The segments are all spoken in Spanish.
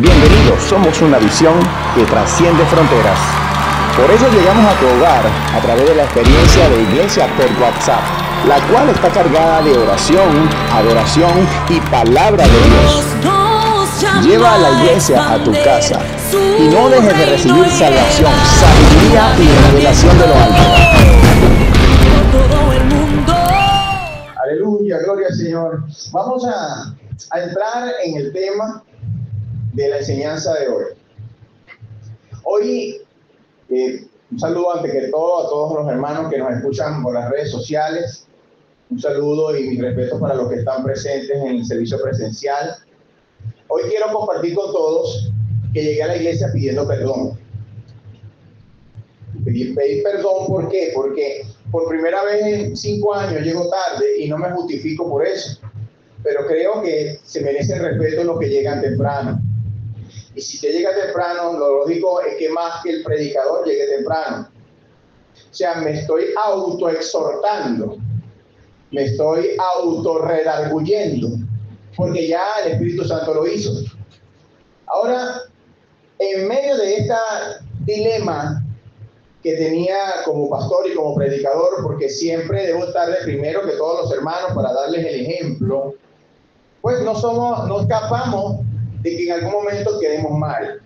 Bienvenidos, somos una visión que trasciende fronteras. Por eso llegamos a tu hogar a través de la experiencia de Iglesia por WhatsApp, la cual está cargada de oración, adoración y palabra de Dios. Lleva a la iglesia a tu casa y no dejes de recibir salvación, sabiduría y revelación de lo alto. Aleluya, gloria al Señor. Vamos a entrar en el tema de la enseñanza de hoy. Hoy, un saludo ante que todo a todos los hermanos que nos escuchan por las redes sociales. Un saludo y mis respetos para los que están presentes en el servicio presencial. Hoy quiero compartir con todos que llegué a la iglesia pidiendo perdón. Pedir perdón, ¿por qué? Porque por primera vez en 5 años llego tarde y no me justifico por eso. Pero creo que se merece el respeto en los que llegan temprano. Y si usted llega temprano, lo lógico es que más que el predicador llegue temprano. O sea, me estoy autoexhortando, me estoy autorredarguyendo, porque ya el Espíritu Santo lo hizo. Ahora, en medio de este dilema que tenía como pastor y como predicador, porque siempre debo estar de primero que todos los hermanos para darles el ejemplo, pues no escapamos de que en algún momento quedemos mal.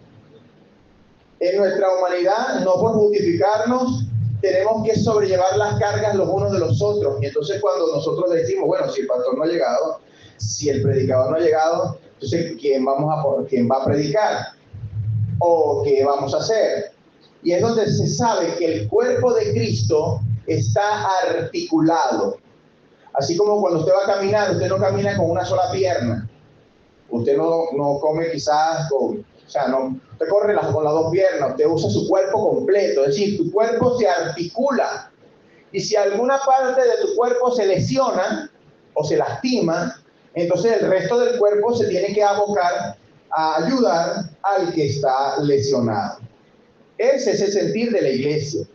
En nuestra humanidad, no por justificarnos, tenemos que sobrellevar las cargas los unos de los otros. Y entonces cuando nosotros decimos, bueno, si el pastor no ha llegado, si el predicador no ha llegado, entonces ¿quién va a predicar? ¿O qué vamos a hacer? Y es donde se sabe que el cuerpo de Cristo está articulado. Así como cuando usted va a caminar, usted no camina con una sola pierna. Usted no come quizás usted corre con las 2 piernas, usted usa su cuerpo completo, es decir, tu cuerpo se articula. Y si alguna parte de tu cuerpo se lesiona o se lastima, entonces el resto del cuerpo se tiene que abocar a ayudar al que está lesionado. Ese es el sentir de la iglesia.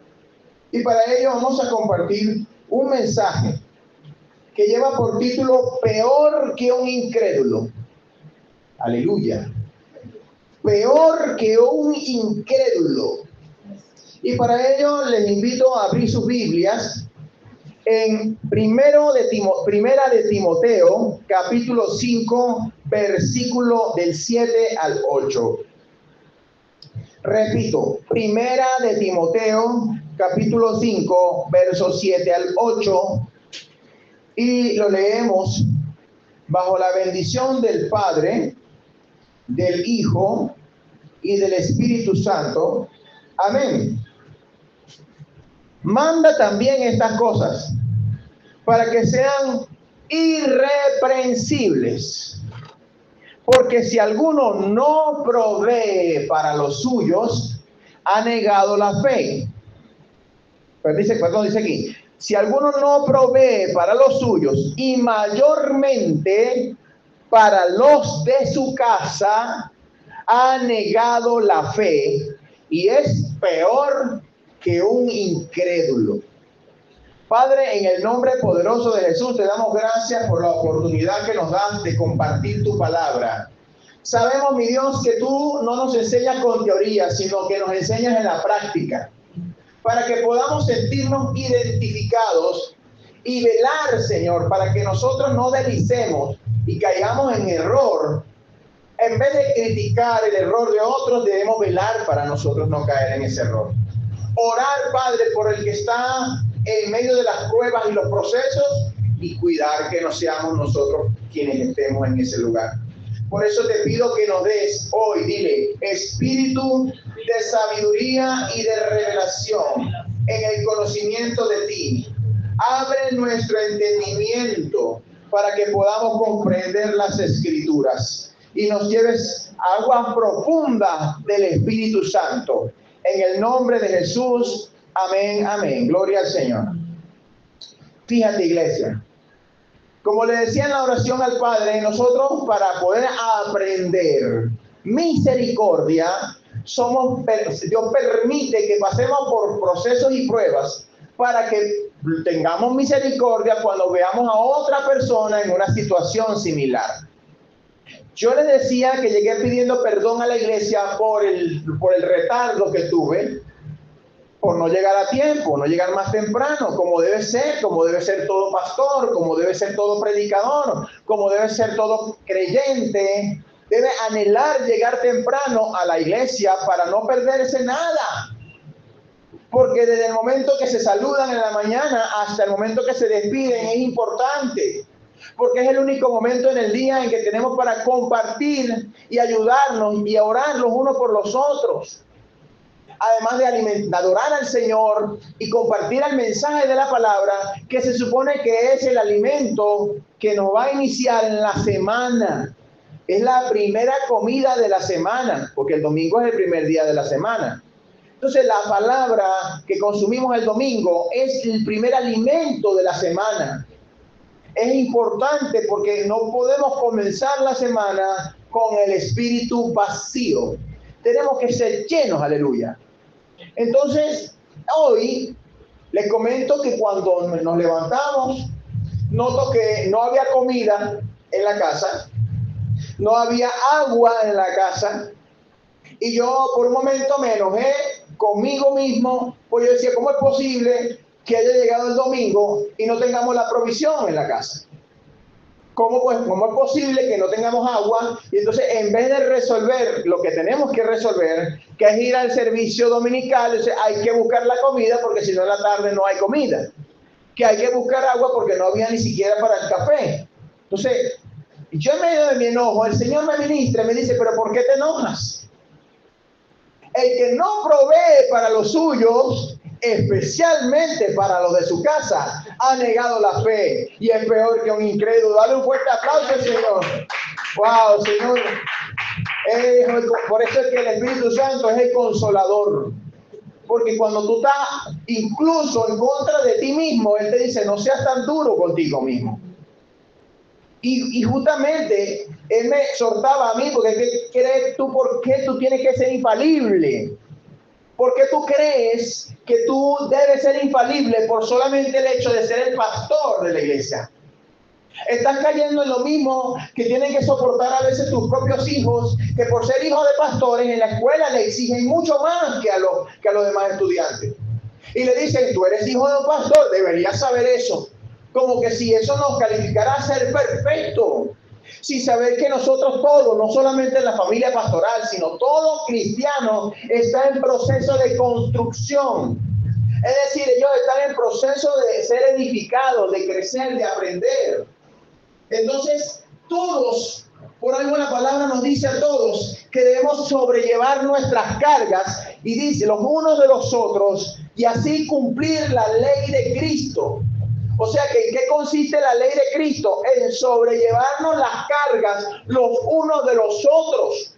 Y para ello vamos a compartir un mensaje que lleva por título Peor que un incrédulo. Aleluya. Peor que un incrédulo. Y para ello les invito a abrir sus Biblias en Primera de Timoteo, capítulo 5, versículo del 7 al 8. Repito, Primera de Timoteo, capítulo 5, versos 7 al 8. Y lo leemos bajo la bendición del Padre, del Hijo y del Espíritu Santo. Amén. Manda también estas cosas para que sean irreprensibles. Porque si alguno no provee para los suyos, ha negado la fe. Dice aquí, si alguno no provee para los suyos y mayormente para los de su casa, ha negado la fe y es peor que un incrédulo. Padre, en el nombre poderoso de Jesús, te damos gracias por la oportunidad que nos das de compartir tu palabra. Sabemos, mi Dios, que tú no nos enseñas con teoría, sino que nos enseñas en la práctica, para que podamos sentirnos identificados y velar, Señor, para que nosotros no deslicemos y caigamos en error. En vez de criticar el error de otros, debemos velar para nosotros no caer en ese error. Orar, Padre, por el que está en medio de las pruebas y los procesos y cuidar que no seamos nosotros quienes estemos en ese lugar. Por eso te pido que nos des hoy, dile, espíritu de sabiduría y de revelación en el conocimiento de ti. Abre nuestro entendimiento para que podamos comprender las Escrituras y nos lleves a aguas profundas del Espíritu Santo. En el nombre de Jesús, amén, amén. Gloria al Señor. Fíjate, iglesia. Como le decía en la oración al Padre, nosotros para poder aprender misericordia, Dios permite que pasemos por procesos y pruebas para que tengamos misericordia cuando veamos a otra persona en una situación similar. Yo les decía que llegué pidiendo perdón a la iglesia por el retardo que tuve, por no llegar a tiempo, no llegar más temprano, como debe ser todo pastor, como debe ser todo predicador, como debe ser todo creyente. Debe anhelar llegar temprano a la iglesia para no perderse nada. Porque desde el momento que se saludan en la mañana hasta el momento que se despiden es importante. Porque es el único momento en el día en que tenemos para compartir y ayudarnos y orar los unos por los otros. Además de adorar al Señor y compartir el mensaje de la palabra, que se supone que es el alimento que nos va a iniciar en la semana. Es la primera comida de la semana, porque el domingo es el primer día de la semana. Entonces la palabra que consumimos el domingo es el primer alimento de la semana. Es importante porque no podemos comenzar la semana con el espíritu vacío. Tenemos que ser llenos, aleluya. Entonces, hoy les comento que cuando nos levantamos, noto que no había comida en la casa, no había agua en la casa, y yo por un momento me enojé conmigo mismo, pues yo decía, ¿cómo es posible que haya llegado el domingo y no tengamos la provisión en la casa? ¿Cómo es posible que no tengamos agua? Y entonces, en vez de resolver lo que tenemos que resolver, que es ir al servicio dominical, entonces hay que buscar la comida porque si no en la tarde no hay comida. Que hay que buscar agua porque no había ni siquiera para el café. Entonces, yo en medio de mi enojo, el Señor me ministra y me dice, ¿pero por qué te enojas? El que no provee para los suyos, especialmente para los de su casa, ha negado la fe y es peor que un incrédulo. Dale un fuerte aplauso al Señor. Wow, Señor. Por eso es que el Espíritu Santo es el consolador. Porque cuando tú estás incluso en contra de ti mismo, Él te dice, no seas tan duro contigo mismo. Y justamente Él me exhortaba a mí, porque ¿qué crees tú? ¿Por qué tú tienes que ser infalible? ¿Por qué tú crees que tú debes ser infalible por solamente el hecho de ser el pastor de la iglesia? Estás cayendo en lo mismo que tienen que soportar a veces tus propios hijos, que por ser hijos de pastores en la escuela le exigen mucho más que a los demás estudiantes. Y le dicen, tú eres hijo de un pastor, deberías saber eso. Como que si eso nos calificara a ser perfecto. Sin saber que nosotros todos, no solamente en la familia pastoral, sino todo cristiano está en proceso de construcción. Es decir, ellos están en proceso de ser edificados, de crecer, de aprender. Entonces, todos, por algo la palabra nos dice a todos que debemos sobrellevar nuestras cargas, y dice, los unos de los otros, y así cumplir la ley de Cristo. O sea, que ¿en qué consiste la ley de Cristo? En sobrellevarnos las cargas los unos de los otros.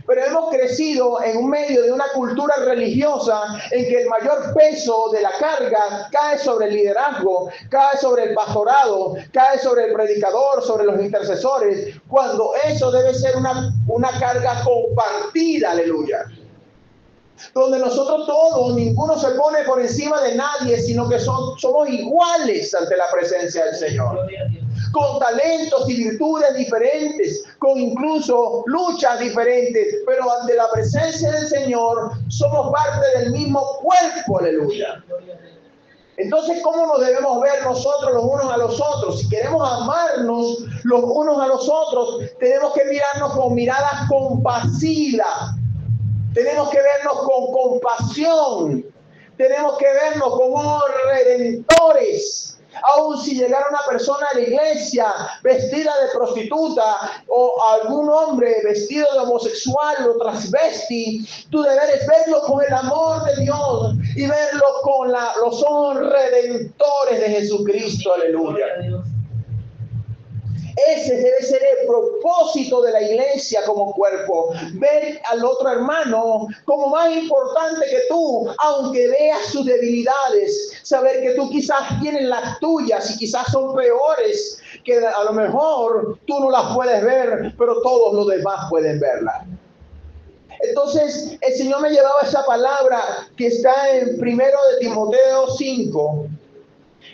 Pero hemos crecido en un medio de una cultura religiosa en que el mayor peso de la carga cae sobre el liderazgo, cae sobre el pastorado, cae sobre el predicador, sobre los intercesores, cuando eso debe ser una carga compartida, aleluya. Donde nosotros todos, ninguno se pone por encima de nadie, sino que somos iguales ante la presencia del Señor. Con talentos y virtudes diferentes, con incluso luchas diferentes, pero ante la presencia del Señor somos parte del mismo cuerpo, aleluya. Entonces, ¿cómo nos debemos ver nosotros los unos a los otros? Si queremos amarnos los unos a los otros, tenemos que mirarnos con miradas compasivas. Tenemos que vernos con compasión. Tenemos que vernos como redentores. Aun si llegara una persona a la iglesia vestida de prostituta o algún hombre vestido de homosexual o transvesti, tú debes verlo con el amor de Dios y verlo con los ojos redentores de Jesucristo. Aleluya. Ese debe ser el propósito de la iglesia como cuerpo. Ver al otro hermano como más importante que tú, aunque veas sus debilidades. Saber que tú quizás tienes las tuyas y quizás son peores, que a lo mejor tú no las puedes ver, pero todos los demás pueden verlas. Entonces, el Señor me llevaba esa palabra que está en 1 de Timoteo 5.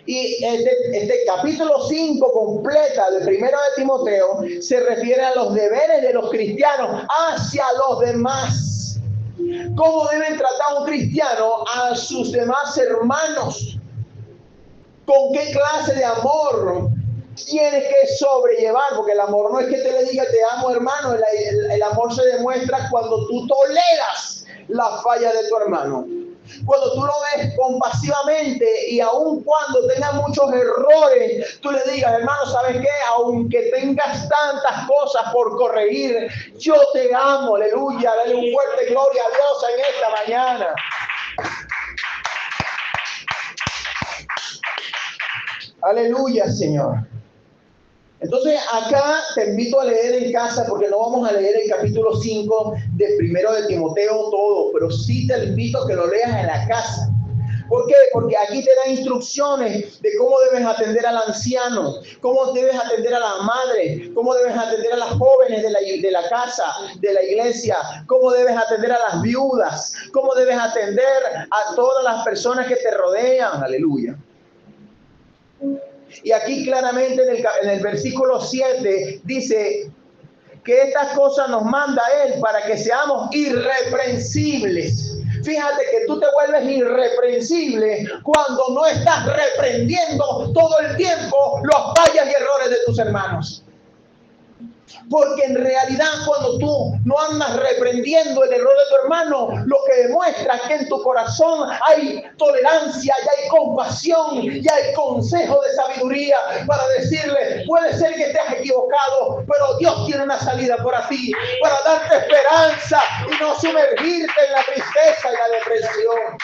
Y este capítulo 5 completa de primero de Timoteo se refiere a los deberes de los cristianos hacia los demás. ¿Cómo deben tratar un cristiano a sus demás hermanos? ¿Con qué clase de amor tienes que sobrellevar? Porque el amor no es que te le diga te amo, hermano. El amor se demuestra cuando tú toleras la falla de tu hermano. Cuando tú lo ves compasivamente y aun cuando tenga muchos errores, tú le digas, hermano, ¿sabes qué? Aunque tengas tantas cosas por corregir, yo te amo, aleluya. Dale un fuerte gloria a Dios en esta mañana. Aleluya, Señor. Entonces acá te invito a leer en casa, porque no vamos a leer el capítulo 5 de primero de Timoteo todo, pero sí te invito a que lo leas en la casa. ¿Por qué? Porque aquí te da instrucciones de cómo debes atender al anciano, cómo debes atender a la madre, cómo debes atender a las jóvenes de la casa, de la iglesia, cómo debes atender a las viudas, cómo debes atender a todas las personas que te rodean. Aleluya. Y aquí claramente en el versículo 7 dice que estas cosas nos manda Él para que seamos irreprensibles. Fíjate que tú te vuelves irreprensible cuando no estás reprendiendo todo el tiempo los fallas y errores de tus hermanos. Porque en realidad cuando tú no andas reprendiendo el error de tu hermano, lo que demuestra es que en tu corazón hay tolerancia, y hay compasión, y hay consejo de sabiduría para decirle, puede ser que estés equivocado, pero Dios tiene una salida para ti, para darte esperanza y no sumergirte en la tristeza y la depresión.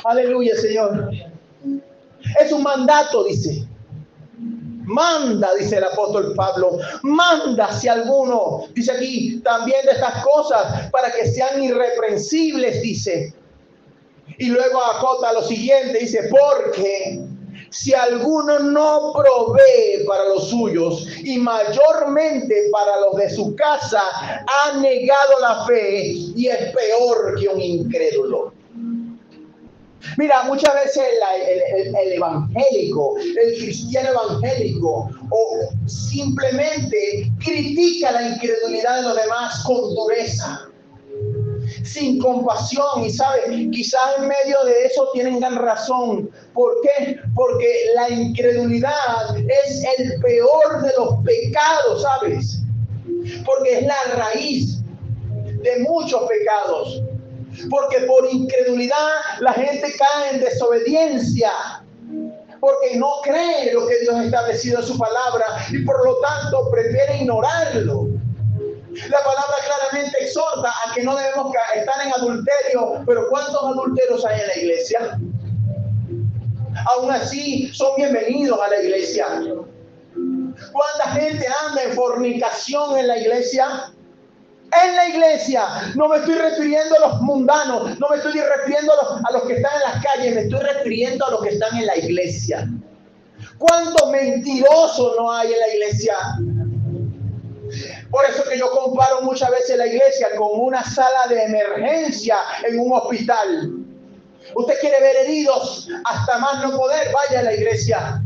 Aleluya, Señor. Es un mandato, dice. Manda, dice el apóstol Pablo, manda si alguno, dice aquí, también de estas cosas, para que sean irreprensibles, dice. Y luego acota lo siguiente, dice, porque si alguno no provee para los suyos y mayormente para los de su casa, ha negado la fe y es peor que un incrédulo. Mira, muchas veces el evangélico, el cristiano evangélico, o simplemente critica la incredulidad de los demás con dureza, sin compasión. Y sabes, quizás en medio de eso tienen gran razón. ¿Por qué? Porque la incredulidad es el peor de los pecados, ¿sabes? Porque es la raíz de muchos pecados. Porque por incredulidad la gente cae en desobediencia, porque no cree lo que Dios ha establecido en su palabra y por lo tanto prefiere ignorarlo. La palabra claramente exhorta a que no debemos estar en adulterio, pero ¿cuántos adulteros hay en la iglesia? Aún así son bienvenidos a la iglesia. ¿Cuánta gente anda en fornicación en la iglesia? En la iglesia, no me estoy refiriendo a los mundanos, no me estoy refiriendo a los que están en las calles, me estoy refiriendo a los que están en la iglesia. ¿Cuántos mentirosos no hay en la iglesia? Por eso que yo comparo muchas veces la iglesia con una sala de emergencia en un hospital. Usted quiere ver heridos hasta más no poder, vaya a la iglesia.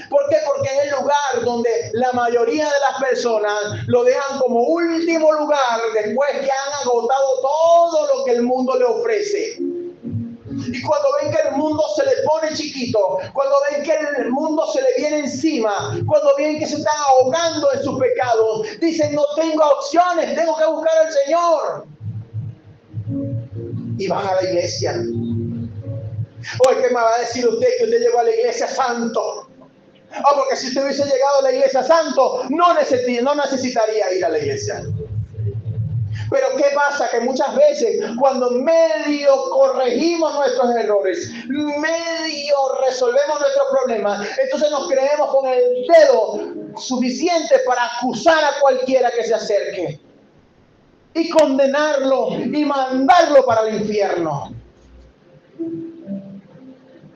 ¿Por qué? Porque es el lugar donde la mayoría de las personas lo dejan como último lugar después que han agotado todo lo que el mundo le ofrece. Y cuando ven que el mundo se le pone chiquito, cuando ven que el mundo se le viene encima, cuando ven que se están ahogando en sus pecados, dicen, no tengo opciones, tengo que buscar al Señor. Y van a la iglesia. Oye, ¿qué me va a decir usted que usted llegó a la iglesia santo? Porque si usted hubiese llegado a la iglesia santo, no necesitaría ir a la iglesia. Pero ¿qué pasa? Que muchas veces cuando medio corregimos nuestros errores, medio resolvemos nuestros problemas, entonces nos creemos con el dedo suficiente para acusar a cualquiera que se acerque y condenarlo y mandarlo para el infierno.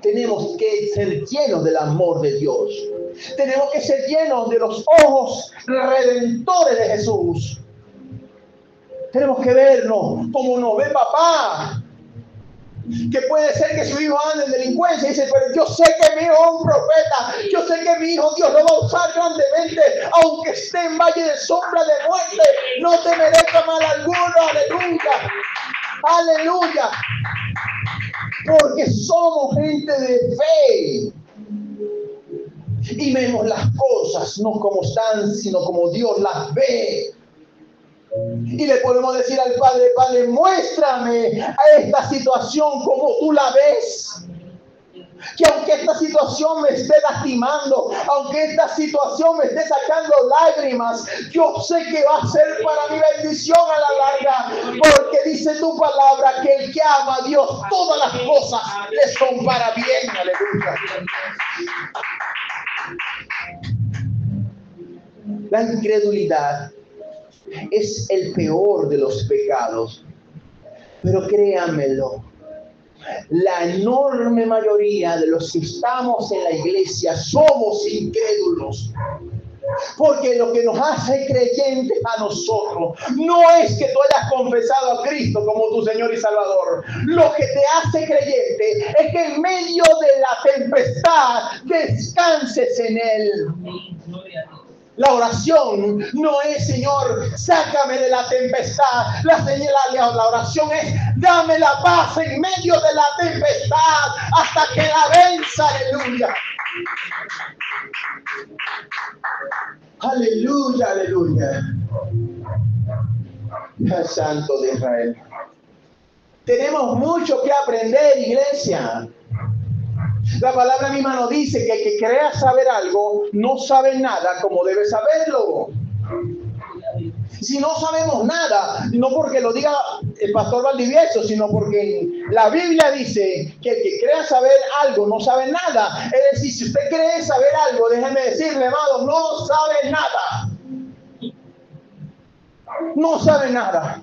Tenemos que ser llenos del amor de Dios. Tenemos que ser llenos de los ojos redentores de Jesús. Tenemos que vernos como nos ve papá. Que puede ser que su hijo ande en delincuencia y dice, pero yo sé que mi hijo es un profeta, yo sé que mi hijo Dios lo va a usar grandemente, aunque esté en valle de sombra de muerte, no temeré mal alguno. Aleluya, aleluya, porque somos gente de fe y vemos las cosas no como están, sino como Dios las ve. Y le podemos decir al Padre, Padre, muéstrame a esta situación como tú la ves. Que aunque esta situación me esté lastimando, aunque esta situación me esté sacando lágrimas, yo sé que va a ser para mi bendición a la larga. Porque dice tu palabra que el que ama a Dios, todas las cosas le son para bien. Aleluya. La incredulidad es el peor de los pecados, pero créanmelo, la enorme mayoría de los que estamos en la iglesia somos incrédulos, porque lo que nos hace creyentes a nosotros no es que tú hayas confesado a Cristo como tu Señor y Salvador. Lo que te hace creyente es que en medio de la tempestad descanses en Él. La oración no es, Señor, sácame de la tempestad. La oración es, dame la paz en medio de la tempestad hasta que la venza. Aleluya. Aleluya, aleluya. Santo de Israel. Tenemos mucho que aprender, iglesia. La palabra misma nos dice que el que crea saber algo no sabe nada como debe saberlo. Si no sabemos nada, no porque lo diga el pastor Valdivieso, sino porque la Biblia dice que el que crea saber algo no sabe nada. Es decir, si usted cree saber algo, déjeme decirle, amado, no sabe nada. No sabe nada.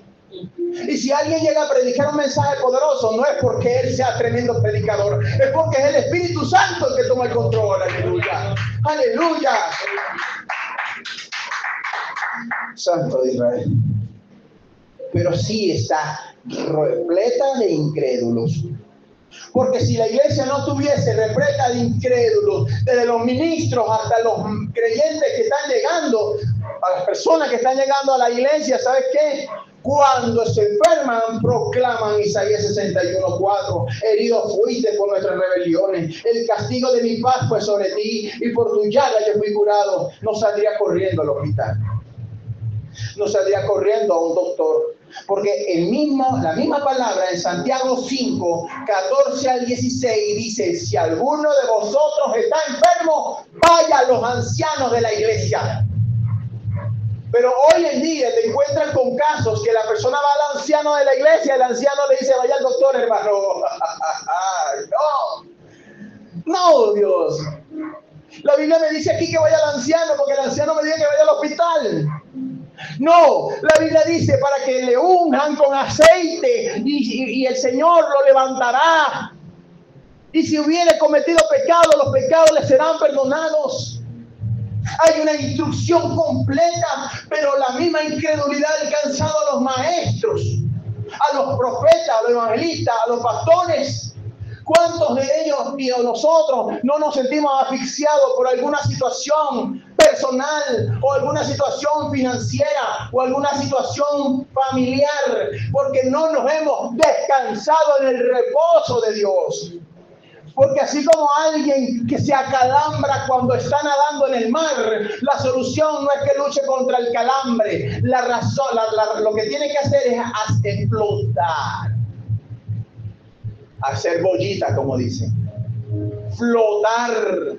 Y si alguien llega a predicar un mensaje poderoso, no es porque él sea tremendo predicador, es porque es el Espíritu Santo el que toma el control. Aleluya, aleluya. Santo de Israel. Pero sí está repleta de incrédulos. Porque si la iglesia no estuviese repleta de incrédulos, desde los ministros hasta los creyentes que están llegando, a las personas que están llegando a la iglesia, ¿sabes qué? Cuando se enferman, proclaman Isaías 61:4, herido fuiste por nuestras rebeliones, el castigo de mi paz fue sobre ti, y por tu llaga yo fui curado. No saldría corriendo al hospital, no saldría corriendo a un doctor, porque la misma palabra en Santiago 5:14-16 dice, si alguno de vosotros está enfermo, vaya a los ancianos de la iglesia. Pero hoy en día te encuentras con casos que la persona va al anciano de la iglesia, el anciano le dice, vaya al doctor, hermano. No, Dios. La Biblia me dice aquí que vaya al anciano, porque el anciano me dice que vaya al hospital. No, la Biblia dice para que le unjan con aceite y el Señor lo levantará. Y si hubiere cometido pecado, los pecados le serán perdonados. Hay una instrucción completa, pero la misma incredulidad ha alcanzado a los maestros, a los profetas, a los evangelistas, a los pastores. ¿Cuántos de ellos y de nosotros no nos sentimos asfixiados por alguna situación personal o alguna situación financiera o alguna situación familiar? Porque no nos hemos descansado en el reposo de Dios. Porque así como alguien que se acalambra cuando está nadando en el mar, la solución no es que luche contra el calambre. La razón, lo que tiene que hacer es explotar. Hacer bollita, como dicen. Flotar.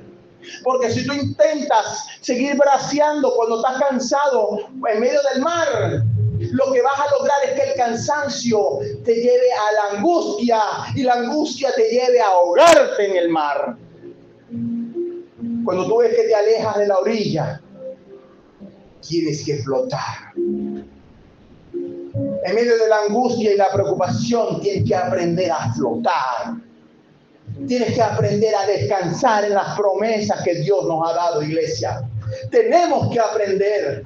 Porque si tú intentas seguir braceando cuando estás cansado en medio del mar, lo que vas a lograr es que el cansancio te lleve a la angustia y la angustia te lleve a ahogarte en el mar. Cuando tú ves que te alejas de la orilla, tienes que flotar. En medio de la angustia y la preocupación, tienes que aprender a flotar. Tienes que aprender a descansar en las promesas que Dios nos ha dado, iglesia. Tenemos que aprender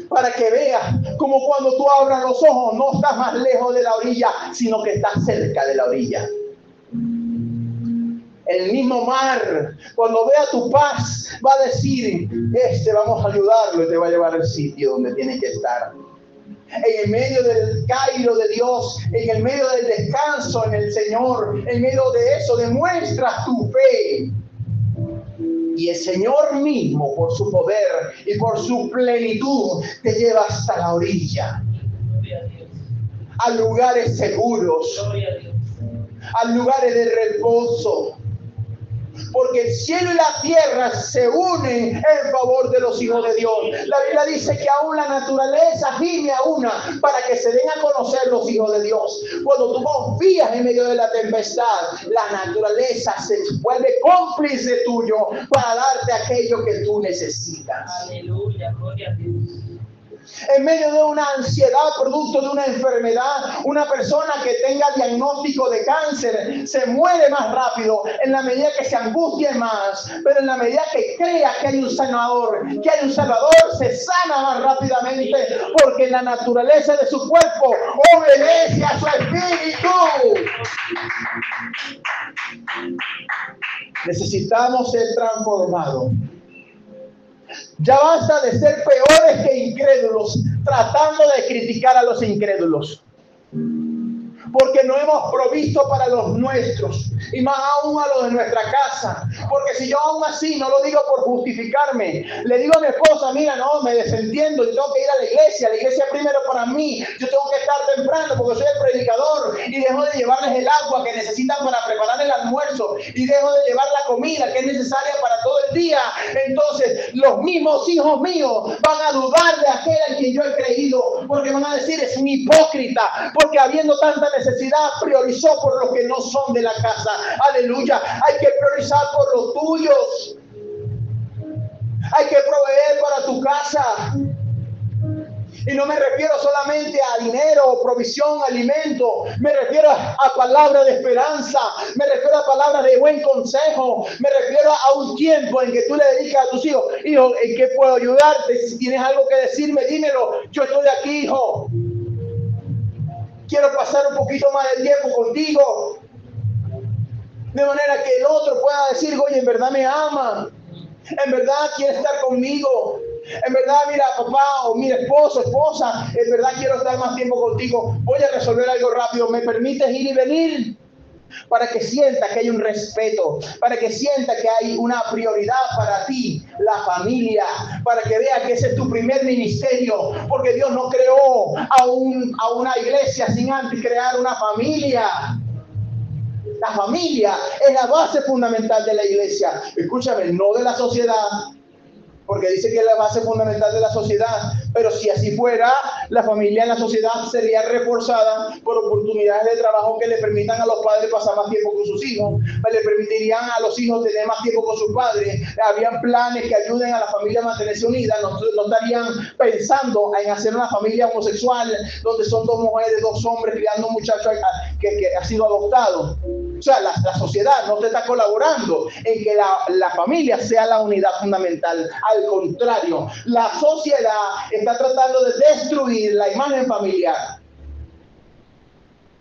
para que veas como cuando tú abras los ojos, no estás más lejos de la orilla, sino que estás cerca de la orilla. El mismo mar, cuando vea tu paz, va a decir, vamos a ayudarlo y te va a llevar al sitio donde tiene que estar. En el medio del Cairo de Dios, en el medio del descanso en el Señor, en medio de eso demuestras tu fe. Y el Señor mismo, por su poder y por su plenitud, te lleva hasta la orilla, a lugares seguros, a lugares de reposo. Porque el cielo y la tierra se unen en favor de los hijos de Dios. La Biblia dice que aún la naturaleza gime a una para que se den a conocer los hijos de Dios. Cuando tú confías en medio de la tempestad, la naturaleza se vuelve cómplice tuyo para darte aquello que tú necesitas. Aleluya, gloria a Dios. En medio de una ansiedad producto de una enfermedad, una persona que tenga diagnóstico de cáncer se muere más rápido en la medida que se angustie más, pero en la medida que crea que hay un sanador, que hay un salvador, se sana más rápidamente, porque la naturaleza de su cuerpo obedece a su espíritu. Necesitamos ser transformados. Ya basta de ser peores que incrédulos, tratando de criticar a los incrédulos. Porque no hemos provisto para los nuestros, y más aún a los de nuestra casa. Porque si yo aún así, no lo digo por justificarme, le digo a mi esposa, mira, no, me desentiendo, yo tengo que ir a la iglesia primero para mí, yo tengo que estar temprano porque soy el predicador, y dejo de llevarles el agua que necesitan para preparar el almuerzo, y dejo de llevar la comida que es necesaria para todo el día. Entonces los mismos hijos míos van a dudar de aquel al que yo he creído, porque van a decir, es un hipócrita, porque habiendo tanta necesidad priorizó por los que no son de la casa. Aleluya. Hay que priorizar por los tuyos. Hay que proveer para tu casa. Y no me refiero solamente a dinero, provisión, alimento. Me refiero a palabras de esperanza. Me refiero a palabras de buen consejo. Me refiero a un tiempo en que tú le dedicas a tus hijos. Hijo, ¿en qué puedo ayudarte? Si tienes algo que decirme, dímelo. Yo estoy aquí, hijo. Quiero pasar un poquito más de tiempo contigo. De manera que el otro pueda decir, oye, en verdad me ama. En verdad quiere estar conmigo. En verdad, mira, papá o mira, esposo, esposa, en verdad quiero estar más tiempo contigo. Voy a resolver algo rápido. ¿Me permites ir y venir? Para que sienta que hay un respeto, para que sienta que hay una prioridad para ti, la familia, para que vea que ese es tu primer ministerio, porque Dios no creó a una iglesia sin antes crear una familia. La familia es la base fundamental de la iglesia. Escúchame, no de la sociedad, porque dice que es la base fundamental de la sociedad, pero si así fuera, la familia en la sociedad sería reforzada por oportunidades de trabajo que le permitan a los padres pasar más tiempo con sus hijos, le permitirían a los hijos tener más tiempo con sus padres, habrían planes que ayuden a la familia a mantenerse unida, no estarían pensando en hacer una familia homosexual, donde son dos mujeres, dos hombres criando un muchacho que ha sido adoptado. O sea, la sociedad no te está colaborando en que la familia sea la unidad fundamental. Al contrario, la sociedad está tratando de destruir la imagen familiar.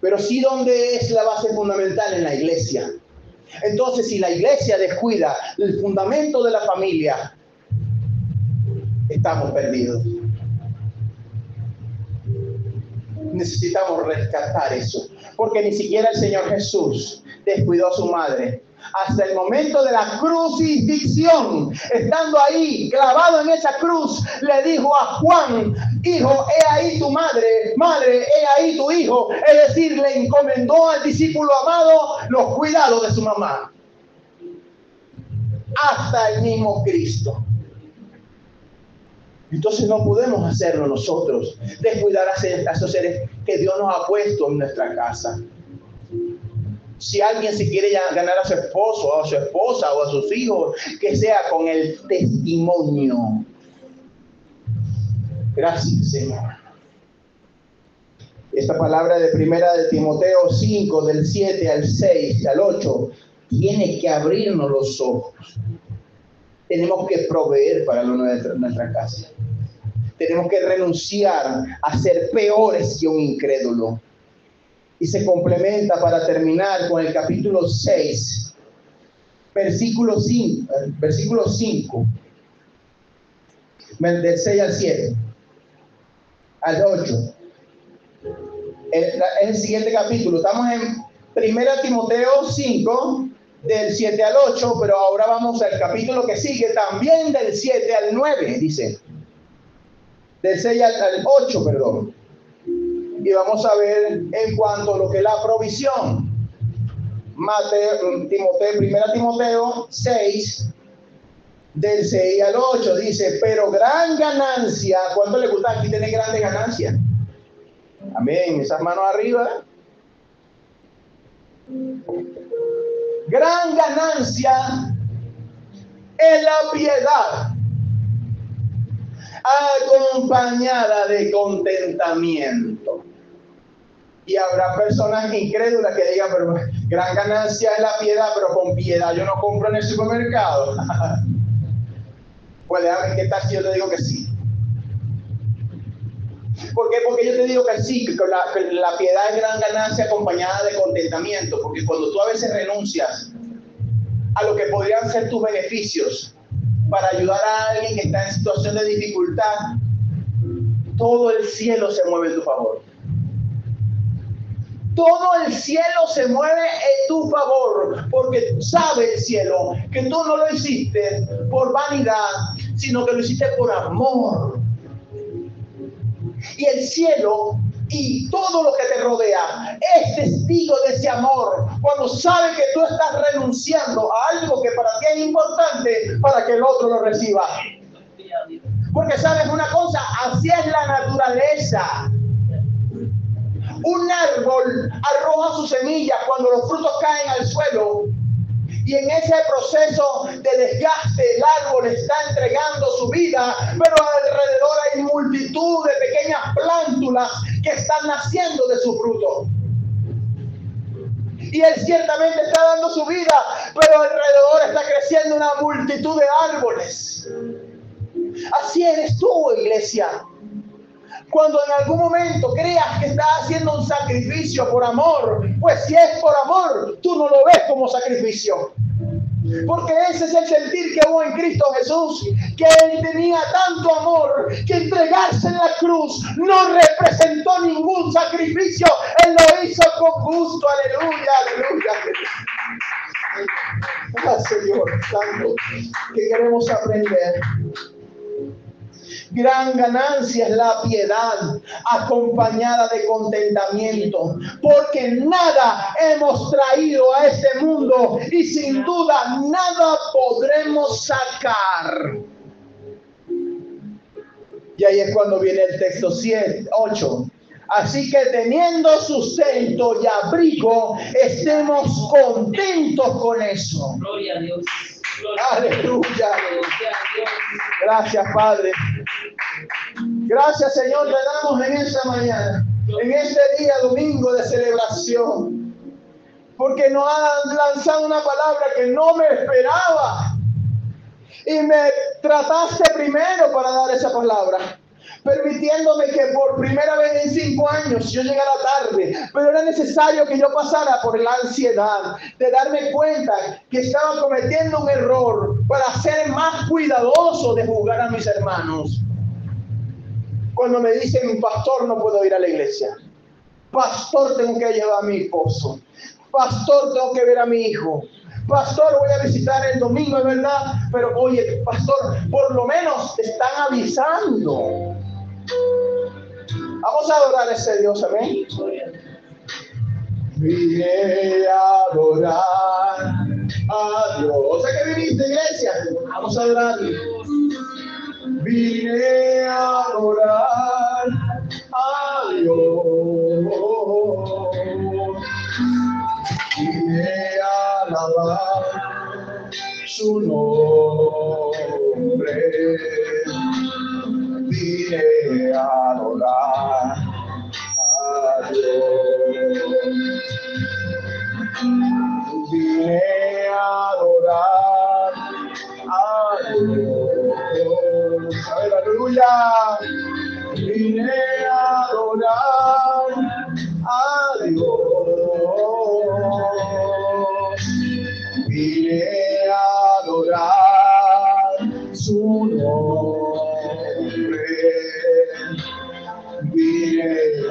Pero sí, ¿dónde es la base fundamental? En la iglesia. Entonces, si la iglesia descuida el fundamento de la familia, estamos perdidos. Necesitamos rescatar eso, porque ni siquiera el Señor Jesús descuidó a su madre. Hasta el momento de la crucifixión, estando ahí clavado en esa cruz, le dijo a Juan, hijo, he ahí tu madre, madre, he ahí tu hijo. Es decir, le encomendó al discípulo amado los cuidados de su mamá. Hasta el mismo Cristo. Entonces no podemos hacerlo nosotros, descuidar a esos seres que Dios nos ha puesto en nuestra casa. Si alguien se quiere ganar a su esposo, a su esposa o a sus hijos, que sea con el testimonio. Gracias, Señor. Esta palabra de primera de Timoteo 5, del 7 al 6, al 8, tiene que abrirnos los ojos. Tenemos que proveer para nuestra casa. tenemos que renunciar a ser peores que un incrédulo. Y se complementa para terminar con el capítulo 6, versículo 5, del 6 al 7, al 8. Es el siguiente capítulo. Estamos en 1 Timoteo 5, del 7 al 8, pero ahora vamos al capítulo que sigue, también del 7 al 9, dice. Del 6 al 8, perdón. Y vamos a ver en cuanto a lo que es la provisión. 1 Timoteo 6, del 6 al 8, dice, pero gran ganancia, ¿cuánto le gusta aquí tener grandes ganancias? Amén, esas manos arriba. Gran ganancia es la piedad, acompañada de contentamiento. Y habrá personas incrédulas que digan, pero gran ganancia es la piedad, pero con piedad yo no compro en el supermercado. Pues déjame, ¿qué tal si yo te digo que sí? ¿Por qué? Porque yo te digo que sí, que la piedad es gran ganancia acompañada de contentamiento, porque cuando tú a veces renuncias a lo que podrían ser tus beneficios para ayudar a alguien que está en situación de dificultad, todo el cielo se mueve en tu favor. Todo el cielo se mueve en tu favor, porque sabe el cielo que tú no lo hiciste por vanidad, sino que lo hiciste por amor. Y el cielo y todo lo que te rodea es testigo de ese amor, cuando sabe que tú estás renunciando a algo que para ti es importante para que el otro lo reciba. Porque sabes una cosa, así es la naturaleza. Un árbol arroja sus semillas cuando los frutos caen al suelo, y en ese proceso de desgaste el árbol está entregando su vida, pero alrededor hay multitud de pequeñas plántulas que están naciendo de su fruto. Y él ciertamente está dando su vida, pero alrededor está creciendo una multitud de árboles. Así eres tú, iglesia. Cuando en algún momento creas que estás haciendo un sacrificio por amor, pues si es por amor, tú no lo ves como sacrificio. Porque ese es el sentir que hubo en Cristo Jesús, que Él tenía tanto amor que entregarse en la cruz no representó ningún sacrificio. Él lo hizo con gusto. Aleluya, aleluya. Ah, Señor Santo, que queremos aprender. Gran ganancia es la piedad acompañada de contentamiento, porque nada hemos traído a este mundo y sin duda nada podremos sacar. Y ahí es cuando viene el texto 8. Así que teniendo sustento y abrigo, estemos contentos con eso. Gloria a Dios. Aleluya. Gracias, Padre. Gracias, Señor, le damos en esta mañana, en este día domingo de celebración, porque nos ha lanzado una palabra que no me esperaba y me trataste primero para dar esa palabra, permitiéndome que por primera vez en 5 años yo llegara tarde, pero era necesario que yo pasara por la ansiedad de darme cuenta que estaba cometiendo un error para ser más cuidadoso de juzgar a mis hermanos. Cuando me dicen, pastor, no puedo ir a la iglesia, pastor, tengo que llevar a mi esposo, pastor, tengo que ver a mi hijo, pastor, voy a visitar el domingo, es verdad, pero oye, pastor, por lo menos te están avisando. Vamos a adorar a ese Dios, amén. Vine a adorar a Dios. ¿A qué viniste, iglesia? Vamos a adorar. Vine a adorar a Dios. Vine a alabar su nombre. Vine a adorar a Dios. Vine a adorar a Dios. Aleluya.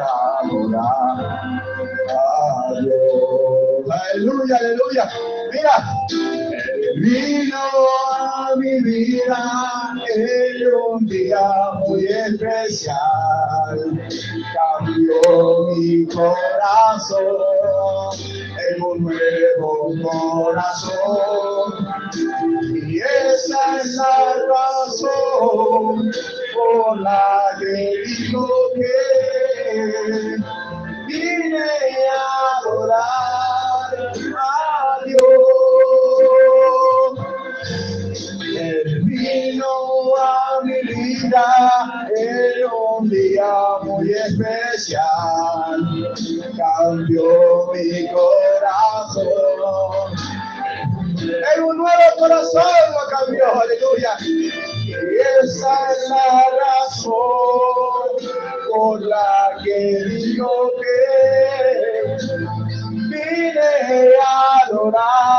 a adorar a Dios. Aleluya, aleluya. Mira, Él vino a mi vida en un día muy especial. Cambió mi corazón en un nuevo corazón. Y esa es la razón por la que digo que vine a adorar a Dios. Él vino a mi vida en un día muy especial. Cambió mi corazón. En un nuevo corazón lo cambió, aleluya. Y esa es la razón por la que digo que vine a adorar